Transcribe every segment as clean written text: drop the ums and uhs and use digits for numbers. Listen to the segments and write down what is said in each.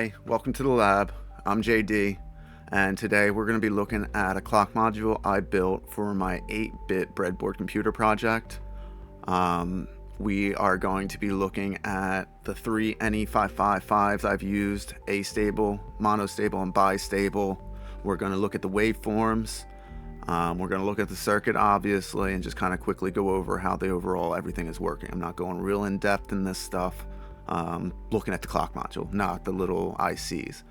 Hi, welcome to the lab. I'm JD, and today we're going to be looking at a clock module I built for my 8-bit breadboard computer project. We are going to be looking at the three NE555s I've used: astable, monostable, and bistable. We're going to look at the waveforms. We're going to look at the circuit, obviously, and just kind of quickly go over how the overall everything is working. I'm not going real in depth in this stuff. Looking at the clock module, not the little ICs.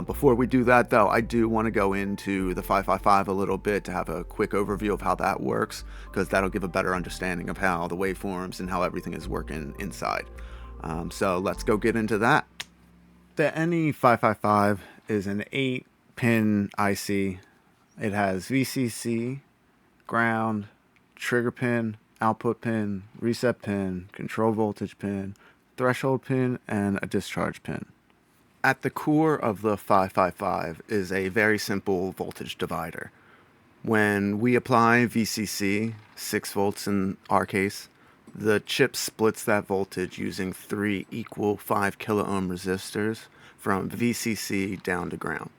Before we do that, though, I do want to go into the 555 a little bit to have a quick overview of how that works, because that'll give a better understanding of how the waveforms and how everything is working inside. So let's go get into that. The NE555 is an 8-pin IC. It has VCC, ground, trigger pin, output pin, reset pin, control voltage pin, threshold pin, and a discharge pin. At the core of the 555 is a very simple voltage divider. When we apply VCC, 6 volts in our case, the chip splits that voltage using 3 equal 5 kilo ohm resistors from VCC down to ground.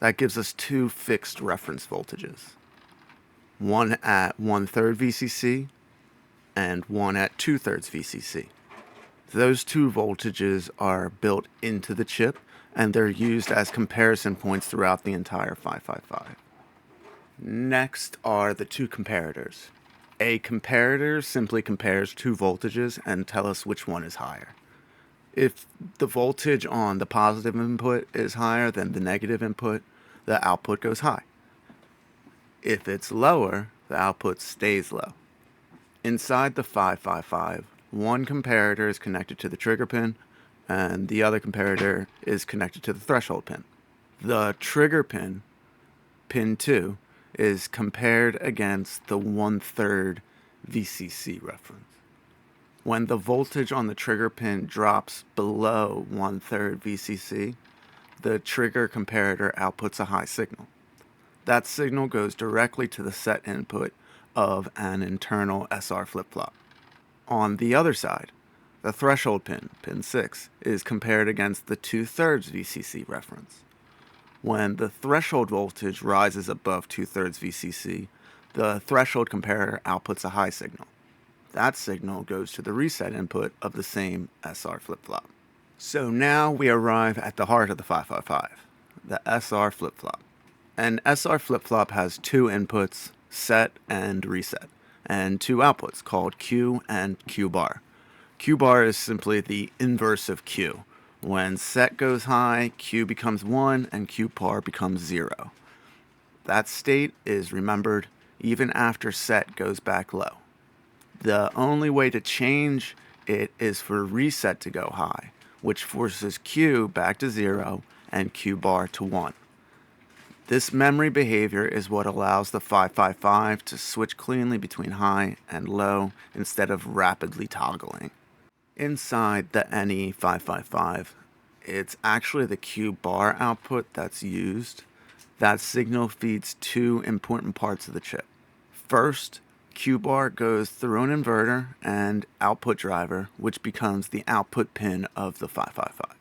That gives us 2 fixed reference voltages. One at 1/3 VCC and one at 2/3 VCC. Those 2 voltages are built into the chip, and they're used as comparison points throughout the entire 555. Next are the 2 comparators. A comparator simply compares 2 voltages and tells us which one is higher. If the voltage on the positive input is higher than the negative input, the output goes high. If it's lower, the output stays low. Inside the 555, one comparator is connected to the trigger pin, and the other comparator is connected to the threshold pin. The trigger pin, pin 2, is compared against the 1/3 VCC reference. When the voltage on the trigger pin drops below 1/3 VCC, the trigger comparator outputs a high signal. That signal goes directly to the set input of an internal SR flip-flop. On the other side, the threshold pin, pin 6, is compared against the 2/3 VCC reference. When the threshold voltage rises above 2/3 VCC, the threshold comparator outputs a high signal. That signal goes to the reset input of the same SR flip-flop. So now we arrive at the heart of the 555, the SR flip-flop. An SR flip-flop has 2 inputs, set and reset, and 2 outputs called Q and Q bar. Q bar is simply the inverse of Q. When set goes high, Q becomes 1 and Q bar becomes 0. That state is remembered even after set goes back low. The only way to change it is for reset to go high, which forces Q back to 0 and Q bar to 1. This memory behavior is what allows the 555 to switch cleanly between high and low instead of rapidly toggling. Inside the NE555, it's actually the Q bar output that's used. That signal feeds 2 important parts of the chip. First, Q bar goes through an inverter and output driver, which becomes the output pin of the 555.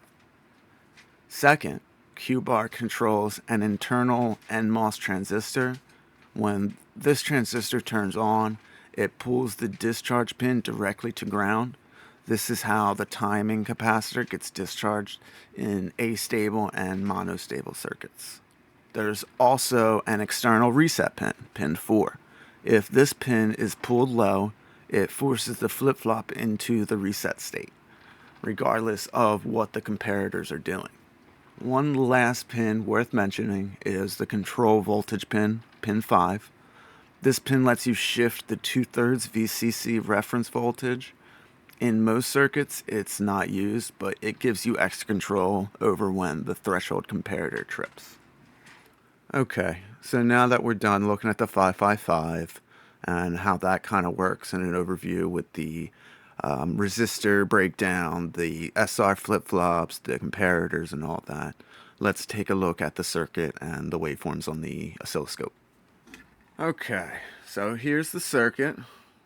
Second, Q bar controls an internal NMOS transistor. When this transistor turns on, it pulls the discharge pin directly to ground. This is how the timing capacitor gets discharged in astable and monostable circuits. There's also an external reset pin, pin 4. If this pin is pulled low, it forces the flip-flop into the reset state, regardless of what the comparators are doing. One last pin worth mentioning is the control voltage pin, pin 5. This pin lets you shift the 2/3 VCC reference voltage. In most circuits, it's not used, but it gives you extra control over when the threshold comparator trips. Okay, so now that we're done looking at the 555 and how that kind of works in an overview with the resistor breakdown, the SR flip-flops, the comparators, and all that, let's take a look at the circuit and the waveforms on the oscilloscope. Okay, so here's the circuit.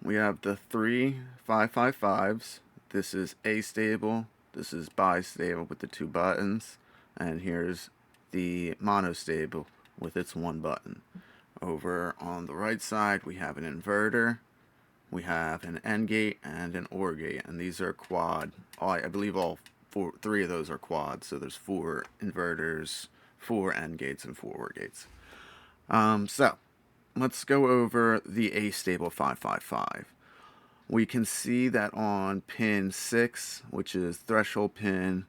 We have the 3 555s. This is astable, this is bistable with the 2 buttons. And here's the monostable with its one button. Over on the right side, we have an inverter, we have an AND gate and an OR gate, and these are quad. I believe three of those are quads, so there's 4 inverters, 4 AND gates, and 4 OR gates. So let's go over the astable 555. We can see that on pin 6, which is threshold pin,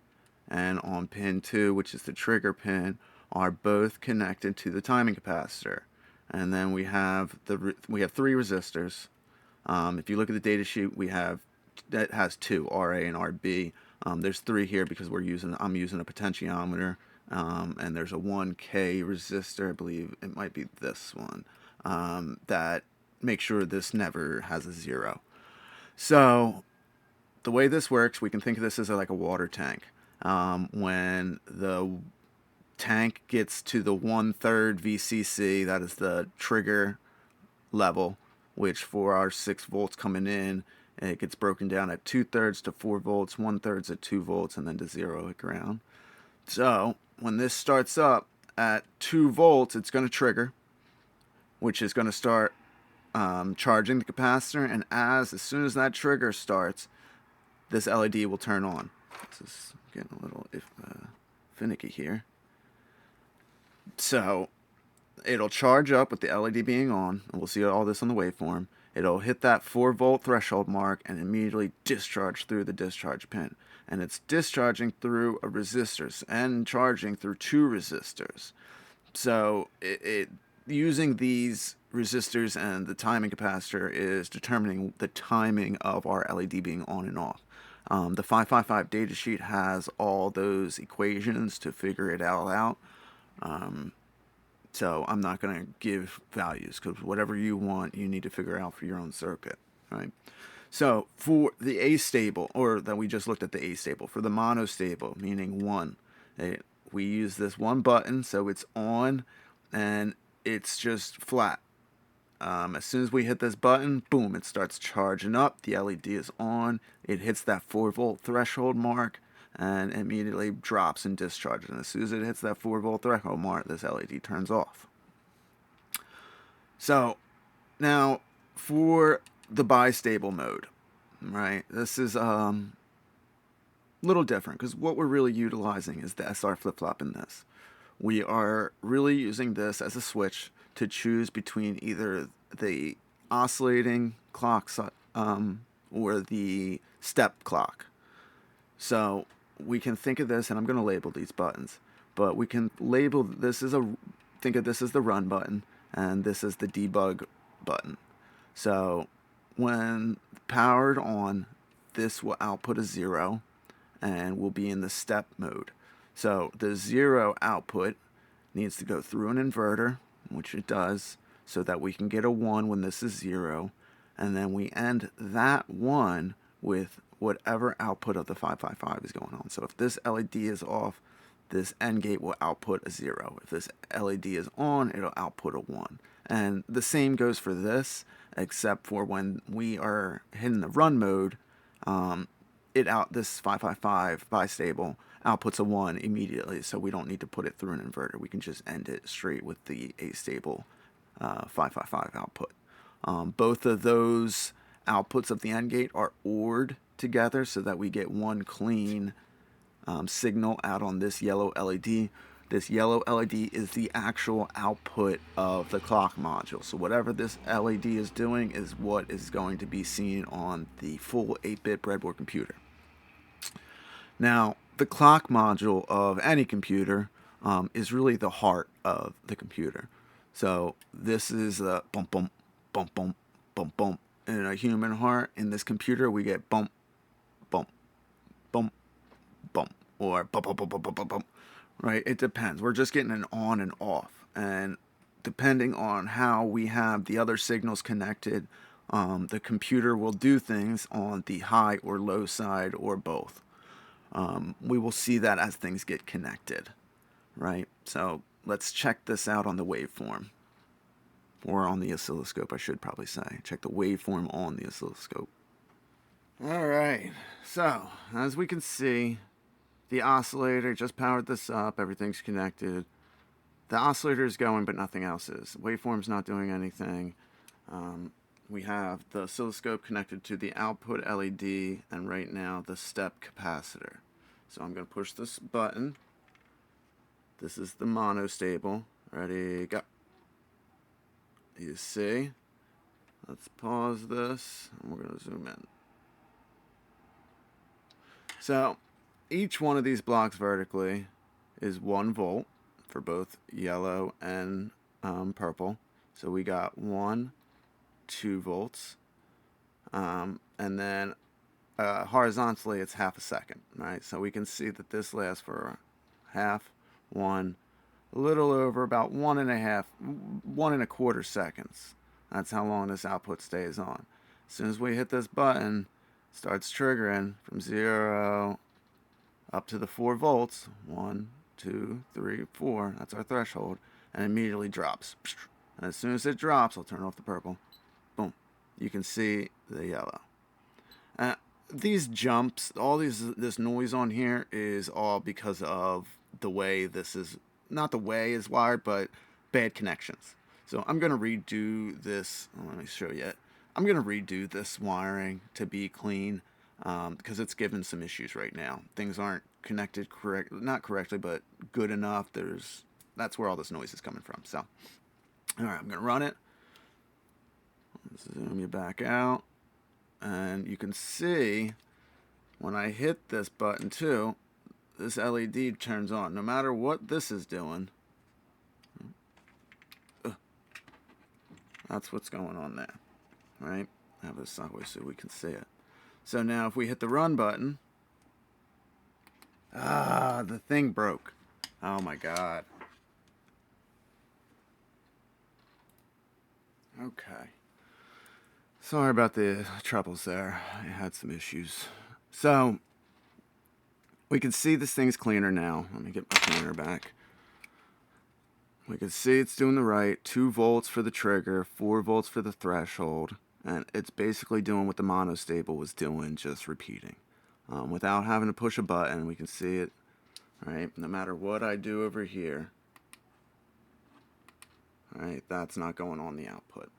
and on pin 2, which is the trigger pin, are both connected to the timing capacitor. And then we have 3 resistors. If you look at the data sheet, that has 2, RA and RB. There's 3 here because I'm using a potentiometer, and there's a 1K resistor. I believe it might be this one, that makes sure this never has a 0. So the way this works, we can think of this as like a water tank. When the tank gets to the 1/3 VCC, that is the trigger level, which for our 6 volts coming in, it gets broken down at 2/3 to 4 volts, 1/3 at 2 volts, and then to 0 at ground. So when this starts up at 2 volts, it's going to trigger, which is going to start charging the capacitor, and as soon as that trigger starts, this LED will turn on. This is getting a little finicky here. So it'll charge up with the LED being on, and we'll see all this on the waveform. It'll hit that 4 volt threshold mark and immediately discharge through the discharge pin. And it's discharging through a resistor and charging through 2 resistors. So using these resistors and the timing capacitor is determining the timing of our LED being on and off. The 555 datasheet has all those equations to figure it all out. So I'm not going to give values, because whatever you want, you need to figure out for your own circuit, right? So for the astable, or that we just looked at the astable, for the monostable, meaning 1, we use this one button, so it's on, and it's just flat. As soon as we hit this button, boom, it starts charging up. The LED is on. It hits that 4 volt threshold mark and immediately drops and discharges. And as soon as it hits that 4 volt threshold mark, this LED turns off. So now for the bistable mode, right? This is a little different, because what we're really utilizing is the SR flip-flop in this. We are really using this as a switch to choose between either the oscillating clock or the step clock. So we can think of this, and I'm going to label these buttons, but we can label this as think of this as the run button, and this is the debug button. So when powered on, this will output a 0 and will be in the step mode. So the 0 output needs to go through an inverter, which it does, so that we can get a 1 when this is 0, and then we end that 1 with whatever output of the 555 is going on. So if this LED is off, this AND gate will output a 0. If this LED is on, it'll output a 1. And the same goes for this, except for when we are hitting the run mode, this 555 bistable outputs a 1 immediately, so we don't need to put it through an inverter. We can just end it straight with the astable 555 output. Both of those outputs of the AND gate are ORed together so that we get one clean signal out on this yellow LED. This yellow LED is the actual output of the clock module. So whatever this LED is doing is what is going to be seen on the full 8-bit breadboard computer. Now, the clock module of any computer is really the heart of the computer. So this is the bump, bump, bump, bump, bump, bump. In a human heart, in this computer, we get bump, bump, bump, bump, or bump, bump, bump, bump, bump, bump. Right? It depends. We're just getting an on and off. And depending on how we have the other signals connected, the computer will do things on the high or low side or both. We will see that as things get connected. Right? So let's check this out on the waveform. Or on the oscilloscope, I should probably say. Check the waveform on the oscilloscope. Alright, so as we can see, The oscillator, just powered this up, everything's connected. The oscillator is going, but nothing else is. Waveform's not doing anything. We have the oscilloscope connected to the output LED, and right now the step capacitor. So I'm going to push this button. This is the monostable. Ready, go. You see? Let's pause this, and we're going to zoom in. So each one of these blocks vertically is 1 volt for both yellow and purple. So we got 1, 2 volts. And then horizontally it's half a second, right? So we can see that this lasts for half, 1, a little over about 1.25 seconds. That's how long this output stays on. As soon as we hit this button, it starts triggering from 0 up to the 4 volts. 1, 2, 3, 4. That's our threshold. And immediately drops. And as soon as it drops, I'll turn off the purple. Boom. You can see the yellow. These jumps, all this noise on here is all because of the way this is, not the way it's wired, but bad connections. So I'm going to redo this. Let me show you it. I'm going to redo this wiring to be clean because it's given some issues right now. Things aren't connected not correctly, but good enough. That's where all this noise is coming from. So, all right, I'm going to run it. Zoom you back out. And you can see when I hit this button too, this LED turns on. No matter what this is doing, that's what's going on there, right? Have this sideways so we can see it. So now if we hit the run button, the thing broke. Oh my God. Okay. Sorry about the troubles there. I had some issues. So we can see this thing's cleaner now. Let me get my cleaner back. We can see it's doing the right. 2 volts for the trigger, 4 volts for the threshold. And it's basically doing what the monostable was doing, just repeating. Without having to push a button, we can see it, right? No matter what I do over here, right, that's not going on the output.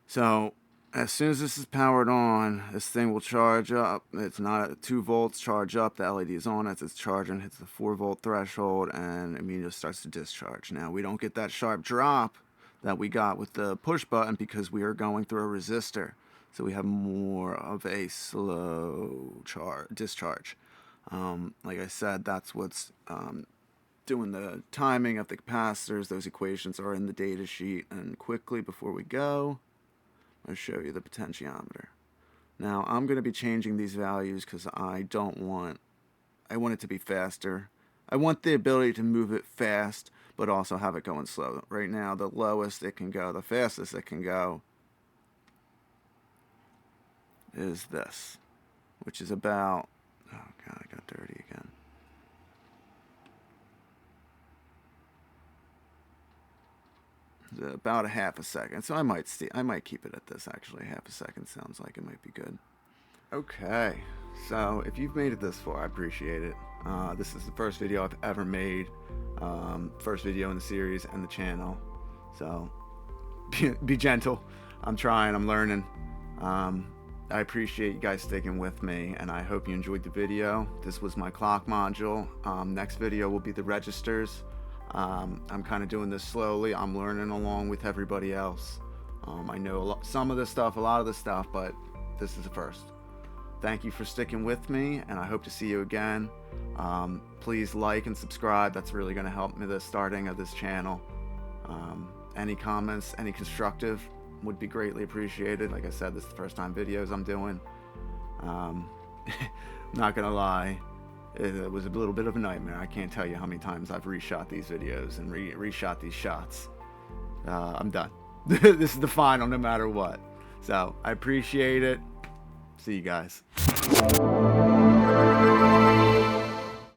So as soon as this is powered on, this thing will charge up. It's not at 2 volts, charge up. The LED is on as it's charging, hits the 4 volt threshold, and immediately starts to discharge. Now, we don't get that sharp drop that we got with the push button because we are going through a resistor. So we have more of a slow discharge. Like I said, that's what's doing the timing of the capacitors. Those equations are in the data sheet. And quickly, before we go, I'll show you the potentiometer. Now I'm going to be changing these values because I want it to be faster. I want the ability to move it fast, but also have it going slow. Right now, the lowest it can go, the fastest it can go is this, which is about, oh God, I got dirty again. About a half a second. So I might keep it at this actually. Half a second sounds like it might be good. Okay, so if you've made it this far, I appreciate it. This is the first video I've ever made. First video in the series and the channel. So be gentle. I'm trying, I'm learning. I appreciate you guys sticking with me, and I hope you enjoyed the video. This was my clock module. Next video will be the registers. I'm kind of doing this slowly. I'm learning along with everybody else. I know some of this stuff, a lot of the stuff, but this is the first. Thank you for sticking with me, and I hope to see you again. Please like and subscribe. That's really going to help me the starting of this channel. Any comments, any constructive would be greatly appreciated. Like I said, this is the first time videos I'm doing. Not gonna lie, it was a little bit of a nightmare. I can't tell you how many times I've reshot these videos and reshot these shots. I'm done. This is the final no matter what. So I appreciate it. See you guys.